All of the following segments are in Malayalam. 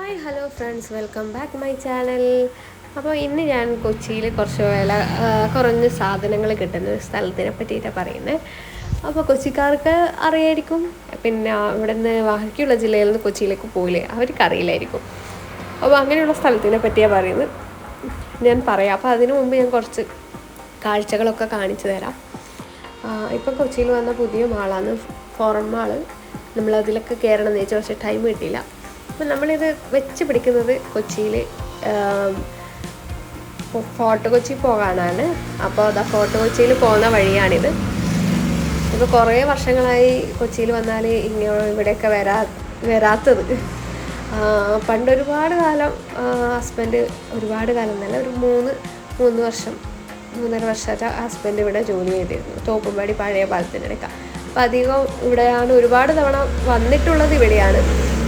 Hi hello friends, welcome back my channel. അപ്പോൾ ഇന്ന് ഞാൻ കൊച്ചിയിൽ കുറച്ച് വില കുറഞ്ഞ സാധനങ്ങൾ കിട്ടുന്ന ഒരു സ്ഥലത്തിനെ പറ്റിയിട്ടാണ് പറയുന്നത്. അപ്പോൾ കൊച്ചിക്കാർക്ക് അറിയായിരിക്കും, പിന്നെ ഇവിടെ നിന്ന് ബാക്കിയുള്ള ജില്ലയിൽ നിന്ന് കൊച്ചിയിലേക്ക് പോയില്ലേ അവർക്ക് അറിയില്ലായിരിക്കും. അപ്പോൾ അങ്ങനെയുള്ള സ്ഥലത്തിനെ പറ്റിയാണ് പറയുന്നത്. ഞാൻ പറയാം. അപ്പോൾ അതിനു മുമ്പ് ഞാൻ കുറച്ച് കാഴ്ചകളൊക്കെ കാണിച്ചു തരാം. ഇപ്പം കൊച്ചിയിൽ വന്ന പുതിയ മാളാണ് ഫോറൻ മാള്. നമ്മളതിലൊക്കെ കയറണം എന്ന് വെച്ചാൽ പക്ഷേ ടൈം കിട്ടിയില്ല. അപ്പം നമ്മളിത് വെച്ച് പിടിക്കുന്നത് കൊച്ചിയിൽ ഫോർട്ട് കൊച്ചി പോകാനാണ്. അപ്പോൾ അതാ ഫോർട്ട് കൊച്ചിയിൽ പോകുന്ന വഴിയാണിത്. ഇപ്പോൾ കുറേ വർഷങ്ങളായി കൊച്ചിയിൽ വന്നാൽ ഇവിടെയൊക്കെ വരാത്തത്. പണ്ട് ഒരുപാട് കാലം ഹസ്ബൻഡ് ഒരുപാട് കാലം എന്നല്ല, ഒരു 3.5 വർഷമായിട്ട് ഹസ്ബൻഡ് ഇവിടെ ജോലി ചെയ്തിരുന്നു, തോപ്പുംപടി പഴയ പാലത്തിനടുക്ക. അപ്പം അധികം ഇവിടെയാണ് ഒരുപാട് തവണ വന്നിട്ടുള്ളത്. ഇവിടെയാണ്.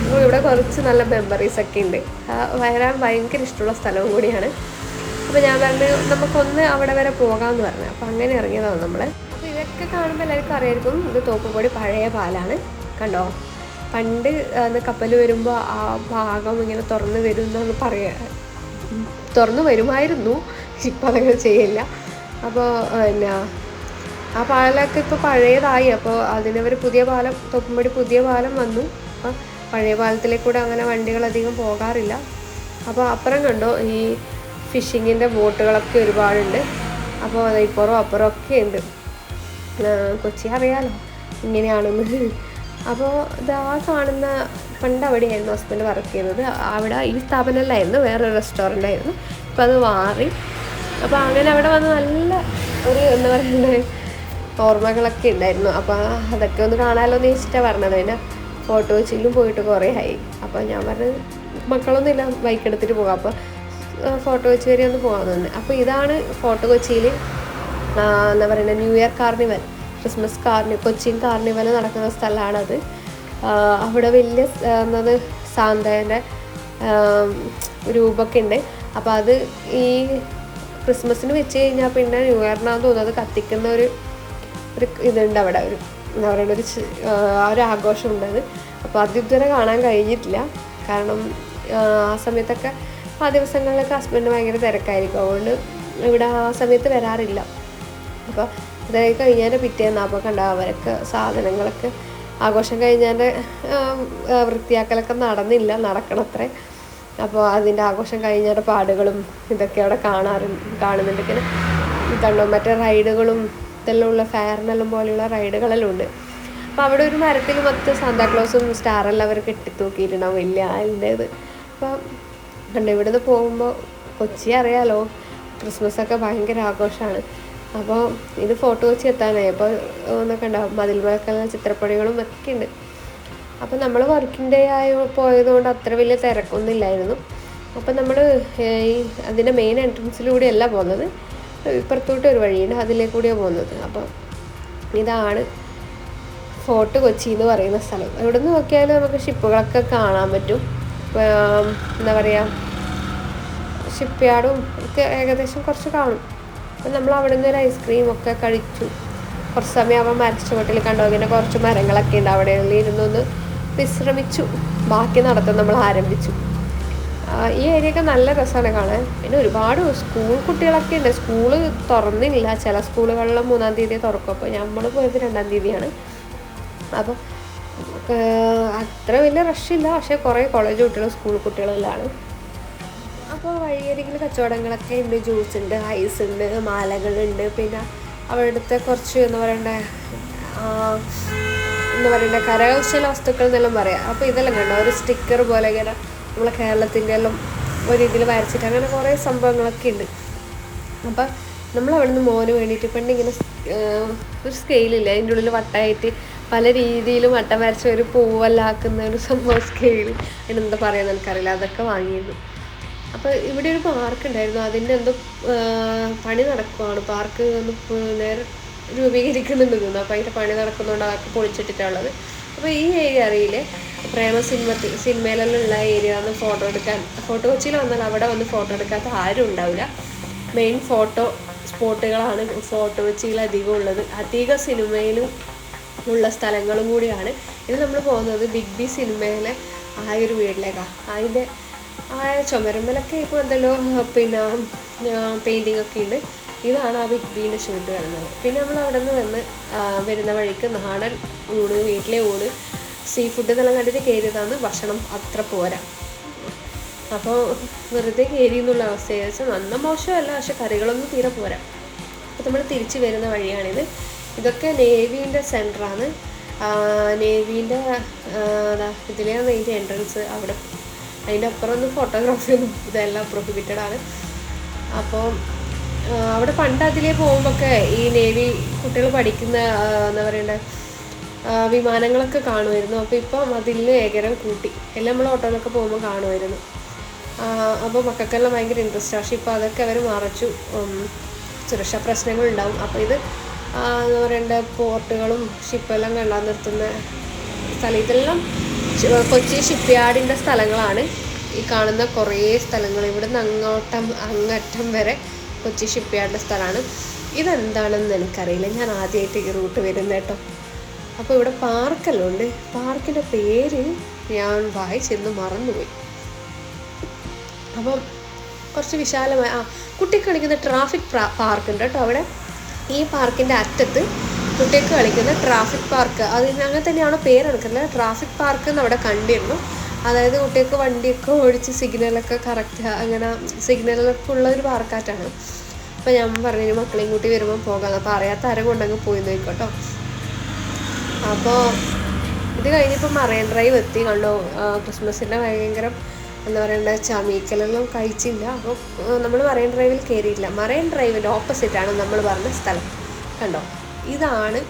അപ്പോൾ ഇവിടെ കുറച്ച് നല്ല മെമ്മറീസൊക്കെ ഉണ്ട്. വരാൻ ഭയങ്കര ഇഷ്ടമുള്ള സ്ഥലവും കൂടിയാണ്. അപ്പോൾ ഞാൻ പറഞ്ഞു നമുക്കൊന്ന് അവിടെ വരെ പോകാമെന്ന് പറഞ്ഞു. അപ്പോൾ അങ്ങനെ ഇറങ്ങിയതാണ് നമ്മൾ. അപ്പോൾ ഇതൊക്കെ കാണുമ്പോൾ എല്ലാവർക്കും അറിയായിരിക്കും, ഇത് തോപ്പുംപടി പഴയ പാലാണ്. കണ്ടോ, പണ്ട് കപ്പൽ വരുമ്പോൾ ആ ഭാഗം ഇങ്ങനെ തുറന്നു വരുമായിരുന്നു. ഇപ്പം അതങ്ങനെ ചെയ്യില്ല. അപ്പോൾ പിന്നെ ആ പാലമൊക്കെ ഇപ്പോൾ പഴയതായി. അപ്പോൾ അതിനവർ തോപ്പുംപടി പുതിയ പാലം വന്നു. അപ്പം പഴയ പാലത്തിലേക്കൂടെ അങ്ങനെ വണ്ടികളധികം പോകാറില്ല. അപ്പോൾ അപ്പുറം കണ്ടോ, ഈ ഫിഷിങ്ങിൻ്റെ ബോട്ടുകളൊക്കെ ഒരുപാടുണ്ട്. അപ്പോൾ ഇപ്പുറം അപ്പുറം ഒക്കെ ഉണ്ട്. കൊച്ചി അറിയാലോ ഇങ്ങനെയാണെന്ന്. അപ്പോൾ ഇതാ കാണുന്ന പണ്ട് അവിടെയായിരുന്നു ഹസ്ബൻഡ് വർക്ക് ചെയ്യുന്നത്. അവിടെ ഈ സ്ഥാപനമല്ലായിരുന്നു, വേറൊരു റെസ്റ്റോറൻ്റ് ആയിരുന്നു. ഇപ്പോൾ അത് മാറി. അപ്പോൾ അങ്ങനെ അവിടെ വന്ന് നല്ല ഒരു എന്താ പറയുന്നത് ഓർമ്മകളൊക്കെ ഉണ്ടായിരുന്നു. അപ്പോൾ അതൊക്കെ ഒന്ന് കാണാമല്ലോ എന്ന് വെച്ചിട്ടാണ് പറഞ്ഞത്. പിന്നെ ഫോർട്ട് കൊച്ചിയിലും പോയിട്ട് കുറേ ആയി. അപ്പോൾ ഞാൻ പറഞ്ഞത് മക്കളൊന്നും ഇല്ല, ബൈക്ക് എടുത്തിട്ട് പോകാം. അപ്പോൾ ഫോർട്ട് കൊച്ചി വരെ ഒന്ന് പോകാമെന്ന് പറഞ്ഞു. അപ്പോൾ ഇതാണ് ഫോർട്ട് കൊച്ചിയിൽ എന്താ പറയുക new year carnival, Christmas Cochin carnival നടക്കുന്ന സ്ഥലമാണത്. അവിടെ വലിയ എന്നത് സാന്തേൻ്റെ രൂപമൊക്കെ ഉണ്ട്. അപ്പോൾ അത് ഈ ക്രിസ്മസിന് വെച്ച് കഴിഞ്ഞാൽ പിന്നെ ന്യൂ ഇയറിനാന്ന് തോന്നുന്നത് കത്തിക്കുന്ന ഒരു ഇതുണ്ട് അവിടെ. ഒരു എന്താ പറയുക ഒരു ആഘോഷമുണ്ടത്. അപ്പോൾ അത് ഇതുവരെ കാണാൻ കഴിഞ്ഞിട്ടില്ല. കാരണം ആ സമയത്തൊക്കെ ആ ദിവസങ്ങളിലൊക്കെ ഹസ്ബൻഡ് ഭയങ്കര തിരക്കായിരിക്കും. അതുകൊണ്ട് ഇവിടെ ആ സമയത്ത് വരാറില്ല. അപ്പോൾ ഇതായി കഴിഞ്ഞാൽ പിറ്റേന്ന് അപ്പോൾ അവരൊക്കെ സാധനങ്ങളൊക്കെ ആഘോഷം കഴിഞ്ഞാൽ വൃത്തിയാക്കലൊക്കെ നടക്കണത്രേ. അപ്പോൾ അതിൻ്റെ ആഘോഷം കഴിഞ്ഞാൽ പാടുകളും ഇതൊക്കെ അവിടെ കാണുന്നുണ്ട്. ഇങ്ങനെ കണ്ടോ, മറ്റേ റൈഡുകളും ഇതെല്ലാം ഉള്ള ഫെയറിനെല്ലാം പോലെയുള്ള റൈഡുകളെല്ലാം ഉണ്ട്. അപ്പോൾ അവിടെ ഒരു മരത്തിൽ മൊത്തം സാന്താക്ലോസും സ്റ്റാറെല്ലാം അവർ കെട്ടിത്തൂക്കിയിട്ടുണ്ടാവും, വലിയ അതിൻ്റേത്. അപ്പോൾ കണ്ടോ, ഇവിടുന്ന് പോകുമ്പോൾ കൊച്ചി അറിയാലോ, ക്രിസ്മസൊക്കെ ഭയങ്കര ആഘോഷമാണ്. അപ്പോൾ ഇത് ഫോർട്ട് കൊച്ചി എത്താനായി. അപ്പോൾ ഒന്നൊക്കെ ഉണ്ടാവും, മതിൽമേക്കുള്ള ചിത്രപ്പണികളും ഒക്കെ ഉണ്ട്. അപ്പോൾ നമ്മൾ വർക്കിംഗ് ഡേ പോയതുകൊണ്ട് അത്ര വലിയ തിരക്കൊന്നും ഇല്ലായിരുന്നു. അപ്പോൾ നമ്മൾ അതിൻ്റെ മെയിൻ എൻട്രൻസിലൂടെയല്ല പോകുന്നത്, ഇപ്പുറത്തോട്ട് ഒരു വഴിയുണ്ട്, അതിലേക്കൂടിയാണ് പോകുന്നത്. അപ്പോൾ ഇതാണ് ഫോർട്ട് കൊച്ചി എന്ന് പറയുന്ന സ്ഥലം. ഇവിടെ നിന്ന് നോക്കിയാൽ നമുക്ക് ഷിപ്പുകളൊക്കെ കാണാൻ പറ്റും. എന്താ പറയുക, ഷിപ്പ് യാർഡും ഒക്കെ ഏകദേശം കുറച്ച് കാണും. അപ്പം നമ്മൾ അവിടെ നിന്ന് ഒരു ഐസ്ക്രീമൊക്കെ കഴിച്ചു. കുറച്ച് സമയം അവൻ മരച്ചുവട്ടിൽ കണ്ടോ, ഇങ്ങനെ കുറച്ച് മരങ്ങളൊക്കെ ഉണ്ട്, അവിടെ ഇരുന്നൊന്ന് വിശ്രമിച്ചു. ബാക്കി നടത്തം നമ്മൾ ആരംഭിച്ചു. ഈ ഏരിയയൊക്കെ നല്ല രസമാണ് കാണാൻ. പിന്നെ ഒരുപാട് സ്കൂൾ കുട്ടികളൊക്കെ ഉണ്ട്. സ്കൂള് തുറന്നില്ല, ചില സ്കൂളുകളിൽ 3-ാം തീയതി തുറക്കും. അപ്പോൾ നമ്മൾ പോയത് 2-ാം തീയതിയാണ്. അപ്പോൾ അത്ര വലിയ റഷില്ല, പക്ഷേ കുറേ കോളേജ് കുട്ടികളും സ്കൂൾ കുട്ടികളെല്ലാം. അപ്പോൾ വഴിയരികിൽ കച്ചവടങ്ങളൊക്കെ ഉണ്ട്. ജ്യൂസ് ഉണ്ട്, ഐസ് ഉണ്ട്, മാലകളുണ്ട്. പിന്നെ അവിടുത്തെ കുറച്ച് എന്താ പറയണ്ടേ കരകൗശല വസ്തുക്കൾ എന്നെല്ലാം പറയാം. അപ്പോൾ ഇതെല്ലാം കണ്ടോ, ഒരു സ്റ്റിക്കർ പോലെ ഇങ്ങനെ നമ്മളെ കേരളത്തിൻ്റെ എല്ലാം ഒരു ഇതിൽ വരച്ചിട്ട് അങ്ങനെ കുറേ സംഭവങ്ങളൊക്കെ ഉണ്ട്. അപ്പം നമ്മളവിടെ നിന്ന് മോന് വേണ്ടിയിട്ട് പെണ്ണിങ്ങനെ ഒരു സ്കെയിലില്ല, അതിൻ്റെ ഉള്ളിൽ വട്ടമായിട്ട് പല രീതിയിലും വട്ടം വരച്ച ഒരു പൂവെല്ലാക്കുന്ന ഒരു സംഭവം സ്കെയിൽ, അതിനെന്താ പറയുന്നത് എനിക്കറിയില്ല, അതൊക്കെ വാങ്ങിയിരുന്നു. അപ്പോൾ ഇവിടെ ഒരു പാർക്ക് ഉണ്ടായിരുന്നു, അതിൻ്റെ എന്തോ പണി നടക്കുവാണ്. പാർക്ക് ഒന്ന് നേരെ രൂപീകരിക്കുന്നുണ്ട് തോന്നുന്നു. അപ്പോൾ അതിൻ്റെ പണി നടക്കുന്നതുകൊണ്ട് അതൊക്കെ പൊളിച്ചിട്ടിട്ടുള്ളത്. അപ്പോൾ ഈ ഏരിയ അറിയില്ലേ, സിനിമയിലെല്ലാം ഉള്ള ഏരിയ വന്ന് ഫോർട്ട് കൊച്ചിയിൽ വന്നാൽ അവിടെ വന്ന് ഫോട്ടോ എടുക്കാത്ത ആരും ഉണ്ടാവില്ല. മെയിൻ ഫോട്ടോ സ്പോട്ടുകളാണ് ഫോർട്ട് കൊച്ചിയിൽ അധികം ഉള്ളത്. അധികം സിനിമയിലും ഉള്ള സ്ഥലങ്ങളും കൂടിയാണ്. ഇത് നമ്മൾ പോകുന്നത് ബിഗ് ബി സിനിമയിലെ ആ ഒരു വീട്ടിലേക്കാണ്. അതിൻ്റെ ആ ചുമരുമ്മലൊക്കെ ഇപ്പോൾ എന്തല്ലോ പിന്നെ പെയിൻറ്റിങ് ഒക്കെ ഉണ്ട്. ഇതാണ് ആ ബിഗ് ബീൻ്റെ ഷൂട്ട് കിടന്നത്. പിന്നെ നമ്മൾ അവിടെ നിന്ന് വരുന്ന വഴിക്ക് നാടൻ ഊണ്, വീട്ടിലെ ഊണ്, സീ ഫുഡ് എന്നെല്ലാം കണ്ടിട്ട് കയറിയതാണ്. ഭക്ഷണം അത്ര പോരാ. അപ്പോൾ വെറുതെ കയറി എന്നുള്ള അവസ്ഥയെ വെച്ചാൽ നന്ന മോശമല്ല, പക്ഷെ കറികളൊന്നും തീരെ പോരാ. അപ്പോൾ നമ്മൾ തിരിച്ച് വരുന്ന വഴിയാണിത്. ഇതൊക്കെ നേവീൻ്റെ സെൻറ്ററാണ്. നേവീൻ്റെ ഇതിലെയാണ് അതിൻ്റെ എൻട്രൻസ്. അവിടെ അതിൻ്റെ അപ്പുറമൊന്നും ഫോട്ടോഗ്രാഫിയൊന്നും ഇതെല്ലാം പ്രൊഹിബിറ്റഡാണ്. അപ്പോൾ അവിടെ പണ്ട് അതിലേ പോകുമ്പോഴൊക്കെ ഈ നേവി കുട്ടികൾ പഠിക്കുന്ന എന്താ പറയണ്ടേ വിമാനങ്ങളൊക്കെ കാണുമായിരുന്നു. അപ്പോൾ ഇപ്പം അതിൽ ഏകരം കൂട്ടി എല്ലാം നമ്മൾ ഓട്ടോയിലൊക്കെ പോകുമ്പോൾ കാണുമായിരുന്നു. അപ്പോൾ മക്കൾക്കെല്ലാം ഭയങ്കര ഇൻട്രസ്റ്റ്. പക്ഷേ ഇപ്പോൾ അതൊക്കെ അവർ മറച്ചു, സുരക്ഷാ പ്രശ്നങ്ങളുണ്ടാവും. അപ്പോൾ ഇത് എന്താ പറയണ്ട പോർട്ടുകളും ഷിപ്പെല്ലാം കണ്ടാൻ നിർത്തുന്ന സ്ഥലം. ഇതെല്ലാം കൊച്ചി ഷിപ്പ് യാർഡിൻ്റെ സ്ഥലങ്ങളാണ്. ഈ കാണുന്ന കുറേ സ്ഥലങ്ങൾ ഇവിടുന്ന് അങ്ങറ്റം വരെ കൊച്ചി ഷിപ്പ് യാർഡിൻ്റെ സ്ഥലമാണ്. ഇതെന്താണെന്ന് എനിക്കറിയില്ല, ഞാൻ ആദ്യമായിട്ട് ഈ റൂട്ട് വരുന്നത് കേട്ടോ. അപ്പോൾ ഇവിടെ പാർക്കെല്ലാം ഉണ്ട്. പാർക്കിൻ്റെ പേര് ഞാൻ വായിച്ചിരുന്ന് മറന്നുപോയി. അപ്പം കുറച്ച് വിശാലമായ കുട്ടിക്ക് കളിക്കുന്ന ട്രാഫിക് പാർക്ക് ഉണ്ട് കേട്ടോ അവിടെ. ഈ പാർക്കിൻ്റെ അറ്റത്ത് കുട്ടിക്ക് കളിക്കുന്ന ട്രാഫിക് പാർക്ക്, അതിന് അങ്ങനെ തന്നെയാണോ പേരെടുക്കുന്നത്, ട്രാഫിക് പാർക്ക് എന്ന് അവിടെ കണ്ടിരുന്നു. അതായത് കുട്ടികൾക്ക് വണ്ടിയൊക്കെ ഓടിച്ച് സിഗ്നലൊക്കെ കറക്റ്റ് അങ്ങനെ സിഗ്നലൊക്കെ ഉള്ള ഒരു പാർക്കാറ്റാണ്. അപ്പോൾ ഞാൻ പറഞ്ഞു മക്കളെയും കൂട്ടി വരുമ്പോൾ പോകാം. അപ്പോൾ അറിയാത്ത ആരും കൊണ്ടങ്ങ് പോയി നോക്കിക്കോട്ടോ. അപ്പോൾ ഇത് കഴിഞ്ഞപ്പോൾ മറൈൻ ഡ്രൈവ് എത്തി. കണ്ടോ, ക്രിസ്മസിൻ്റെ ഭയങ്കര എന്താ പറയണ്ട ചമീക്കലെല്ലാം കഴിച്ചില്ല. അപ്പോൾ നമ്മൾ മറൈൻ ഡ്രൈവിൽ കയറിയില്ല. മറൈൻ ഡ്രൈവിൻ്റെ ഓപ്പോസിറ്റാണ് നമ്മൾ പറഞ്ഞ സ്ഥലം. കണ്ടോ, ഇതാണ്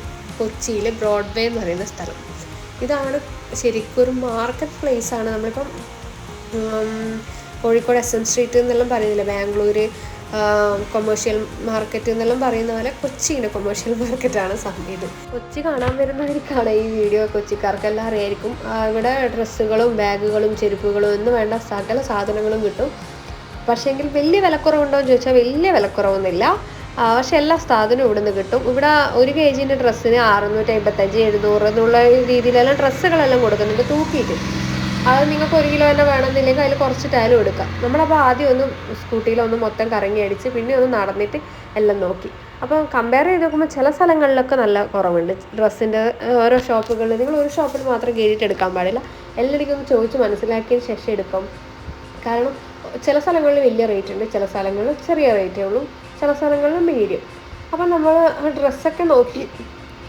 കൊച്ചിയിലെ ബ്രോഡ്വേ എന്ന് പറയുന്ന സ്ഥലം. ഇതാണ് ശരിക്കും ഒരു മാർക്കറ്റ് പ്ലേസാണ്. നമ്മളിപ്പം കോഴിക്കോട് SM സ്ട്രീറ്റ് എന്നെല്ലാം പറയുന്നില്ല, ബാംഗ്ലൂർ കൊമേഴ്ഷ്യൽ മാർക്കറ്റ് എന്നെല്ലാം പറയുന്ന പോലെ കൊച്ചിയുടെ കൊമേഴ്ഷ്യൽ മാർക്കറ്റാണ് ഇത്. കൊച്ചി കാണാൻ വരുന്നവർക്കാണ് ഈ വീഡിയോ, കൊച്ചിക്കാർക്കെല്ലാം അറിയായിരിക്കും. ഇവിടെ ഡ്രസ്സുകളും ബാഗുകളും ചെരുപ്പുകളും എന്ന് വേണ്ട സകല സാധനങ്ങളും കിട്ടും. പക്ഷേങ്കിൽ വലിയ വിലക്കുറവുണ്ടോ എന്ന് ചോദിച്ചാൽ വലിയ വിലക്കുറവൊന്നുമില്ല. പക്ഷെ എല്ലാ സാധനവും ഇവിടെ നിന്ന് കിട്ടും. ഇവിടെ 1 kg ഡ്രസ്സിന് 655, 700 എന്നുള്ള രീതിയിലെല്ലാം ഡ്രസ്സുകളെല്ലാം കൊടുക്കുന്നുണ്ട് തൂക്കിയിട്ട്. അത് നിങ്ങൾക്ക് 1 കിലോ തന്നെ വേണമെന്നില്ലെങ്കിൽ അതിൽ കുറച്ചിട്ടായാലും എടുക്കാം. നമ്മളപ്പോൾ ആദ്യം ഒന്ന് സ്കൂട്ടിയിലൊന്ന് മൊത്തം കറങ്ങി അടിച്ച് പിന്നെ ഒന്ന് നടന്നിട്ട് എല്ലാം നോക്കി. അപ്പം കമ്പയർ ചെയ്ത് നോക്കുമ്പോൾ ചില സ്ഥലങ്ങളിലൊക്കെ നല്ല കുറവുണ്ട് ഡ്രസ്സിൻ്റെ ഓരോ ഷോപ്പുകളിൽ. നിങ്ങൾ ഒരു ഷോപ്പിൽ മാത്രം കയറിയിട്ട് എടുക്കാൻ പാടില്ല, എല്ലാവർക്കും ഒന്ന് ചോദിച്ച് മനസ്സിലാക്കിയതിന് ശേഷം എടുക്കും. കാരണം ചില സ്ഥലങ്ങളിൽ വലിയ റേറ്റ് ഉണ്ട്, ചില സ്ഥലങ്ങളിൽ ചെറിയ റേറ്റേ ഉള്ളൂ, ചില സ്ഥലങ്ങളിൽ മീഡിയം. അപ്പം നമ്മൾ ഡ്രസ്സൊക്കെ നോക്കി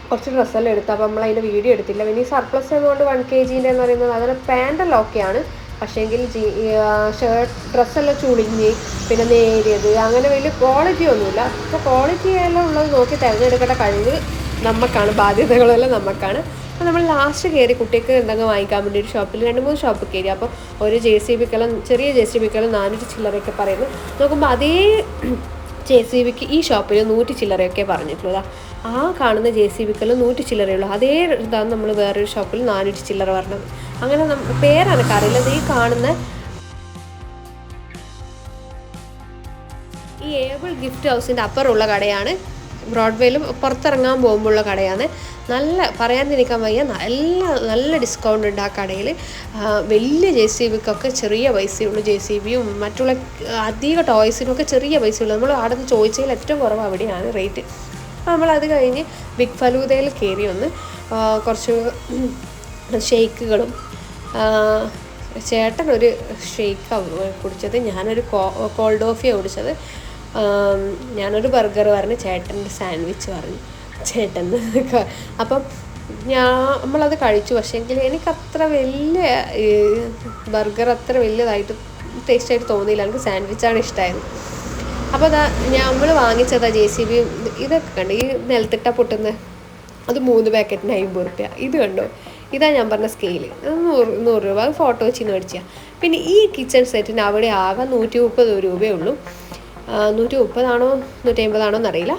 കുറച്ച് ഡ്രസ്സെല്ലാം എടുത്തു. അപ്പോൾ നമ്മൾ അതിൻ്റെ വീഡിയോ എടുത്തില്ല. പിന്നെ ഈ സർപ്ലസ് എന്നുകൊണ്ട് 1 kg എന്ന് പറയുന്നത് അതിന് പാൻറ്റെല്ലാം ഓക്കെയാണ്. പക്ഷേങ്കിൽ ഡ്രസ്സെല്ലാം ചുളിഞ്ഞ് പിന്നെ നേരിയത് അങ്ങനെ വലിയ ക്വാളിറ്റി ഒന്നുമില്ല. അപ്പോൾ ക്വാളിറ്റി എല്ലാം ഉള്ളത് നോക്കി തിരഞ്ഞെടുക്കേണ്ട കഴിവ് നമുക്കാണ്, ബാധ്യതകളെല്ലാം നമുക്കാണ്. അപ്പോൾ നമ്മൾ ലാസ്റ്റ് കയറി കുട്ടിക്ക് എന്തെങ്കിലും വാങ്ങിക്കാൻ വേണ്ടി ഒരു ഷോപ്പിൽ 2-3 ഷോപ്പ് കയറി. അപ്പോൾ ഒരു JCBക്കെല്ലാം ചെറിയ JCBക്കെല്ലാം 400 ചില്ലറയൊക്കെ പറയുന്നു. നോക്കുമ്പോൾ അതേ JCBക്ക് ഈ ഷോപ്പിൽ 100 ചില്ലറയൊക്കെ പറഞ്ഞിട്ടുള്ളൂ. ആ കാണുന്ന JCBക്കെല്ലാം 100 ചില്ലറയുള്ളൂ. അതേ ഇതാണ് നമ്മൾ വേറൊരു ഷോപ്പിൽ 400 ചില്ലറ പറഞ്ഞത്. അങ്ങനെ പേരാണ് അറിയില്ല. ഈ കാണുന്ന ഈ ഏബിൾ ഗിഫ്റ്റ് ഹൗസിൻ്റെ അപ്പുറമുള്ള കടയാണ്. ബ്രോഡ്വേയിലും പുറത്തിറങ്ങാൻ പോകുമ്പോഴുള്ള കടയാണ്. നല്ല പറയാതിരിക്കാൻ വയ്യ, നല്ല ഡിസ്കൗണ്ട് ഉണ്ട് ആ കടയിൽ. വലിയ JCBക്കൊക്കെ ചെറിയ പൈസയുള്ളൂ. JCBയും മറ്റുള്ള അധിക ടോയ്സിനൊക്കെ ചെറിയ പൈസയുള്ളൂ. നമ്മൾ അവിടെ നിന്ന് ചോദിച്ചതിൽ ഏറ്റവും കുറവ് അവിടെയാണ് റേറ്റ്. അപ്പോൾ നമ്മളത് കഴിഞ്ഞ് ബിഗ് ഫലൂദയിൽ കയറി ഒന്ന് കുറച്ച് ഷെയ്ക്കുകളും, ചേട്ടൻ ഒരു ഷെയ്ക്കാണ് കുടിച്ചത്, ഞാനൊരു കോൾഡ് കോഫിയാണ് കുടിച്ചത്. ഞാനൊരു ബർഗർ പറഞ്ഞു, ചേട്ടൻ്റെ സാൻഡ്വിച്ച് പറഞ്ഞു ചേട്ടൻ. അപ്പം നമ്മളത് കഴിച്ചു. പക്ഷേങ്കിൽ എനിക്കത്ര വലിയ ബർഗർ അത്ര വലിയതായിട്ട് ടേസ്റ്റായിട്ട് തോന്നിയില്ല. എനിക്ക് സാൻഡ്വിച്ചാണ് ഇഷ്ടമായത്. അപ്പോൾ നമ്മൾ വാങ്ങിച്ചതാ JCB. ഇതൊക്കെ കണ്ടു, ഈ നിലത്തിട്ട പൊട്ടുന്ന അത് 3 പാക്കറ്റിന് 50 രൂപ. ഇത് കണ്ടോ, ഇതാ ഞാൻ പറഞ്ഞ സ്കെയിൽ, 100 രൂപ. അത് ഫോട്ടോ വെച്ചിന്ന് മേടിച്ചാൽ. പിന്നെ ഈ കിച്ചൺ സെറ്റിന് അവിടെ ആകെ 130 രൂപയേ ഉള്ളൂ. 130 ആണോ 150 ആണോ എന്നറിയില്ല.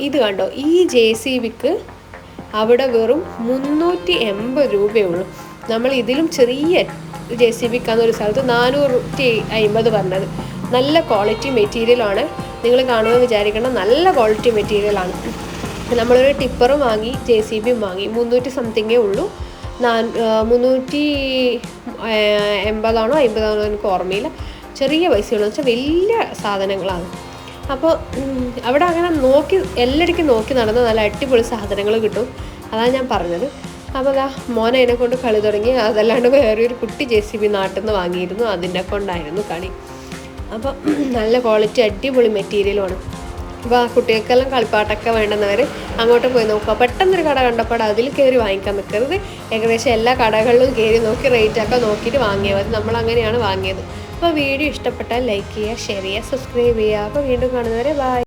ഇത് കണ്ടോ, ഈ JCBക്ക് അവിടെ വെറും 380 രൂപയേ ഉള്ളൂ. നമ്മൾ ഇതിലും ചെറിയ JCBക്കാണ് ഒരു സ്ഥലത്ത് 450 പറഞ്ഞത്. നല്ല ക്വാളിറ്റി മെറ്റീരിയലാണ്. നിങ്ങൾ കാണുമെന്ന് വിചാരിക്കണം, നല്ല ക്വാളിറ്റി മെറ്റീരിയലാണ്. നമ്മളൊരു ടിപ്പറും വാങ്ങി JCBയും വാങ്ങി 300 സംതിങ്ങേ ഉള്ളൂ. 80 50 എനിക്ക് ഓർമ്മയില്ല. ചെറിയ പൈസയുള്ളൂ എന്ന് വെച്ചാൽ വലിയ സാധനങ്ങളാണ്. അപ്പോൾ അവിടെ അങ്ങനെ എല്ലായിടയ്ക്കും നോക്കി നടന്ന് നല്ല അടിപൊളി സാധനങ്ങൾ കിട്ടും. അതാണ് ഞാൻ പറഞ്ഞത്. അപ്പോൾ അതാ മോൻ അതിനെ കൊണ്ട് കളി തുടങ്ങി. അതല്ലാണ്ട് വേറൊരു കുട്ടി JCB നാട്ടിൽ നിന്ന് വാങ്ങിയിരുന്നു, അതിനെ കൊണ്ടായിരുന്നു കളി. അപ്പോൾ നല്ല ക്വാളിറ്റി അടിപൊളി മെറ്റീരിയലുമാണ്. അപ്പോൾ ആ കുട്ടികൾക്കെല്ലാം കളിപ്പാട്ടൊക്കെ വേണ്ടുന്നവർ അങ്ങോട്ട് പോയി നോക്കുക. പെട്ടെന്നൊരു കട കണ്ടപ്പോൾ അതിൽ കയറി വാങ്ങിക്കാൻ നിൽക്കരുത്. ഏകദേശം എല്ലാ കടകളിലും കയറി നോക്കി റേറ്റൊക്കെ നോക്കിയിട്ട് വാങ്ങിയാൽ മതി. നമ്മളങ്ങനെയാണ് വാങ്ങിയത്. അപ്പോൾ വീഡിയോ ഇഷ്ടപ്പെട്ടാൽ ലൈക്ക് ചെയ്യുക, ഷെയർ ചെയ്യുക, സബ്സ്ക്രൈബ് ചെയ്യുക. അപ്പോൾ വീണ്ടും കാണുന്നവരെ ബൈ.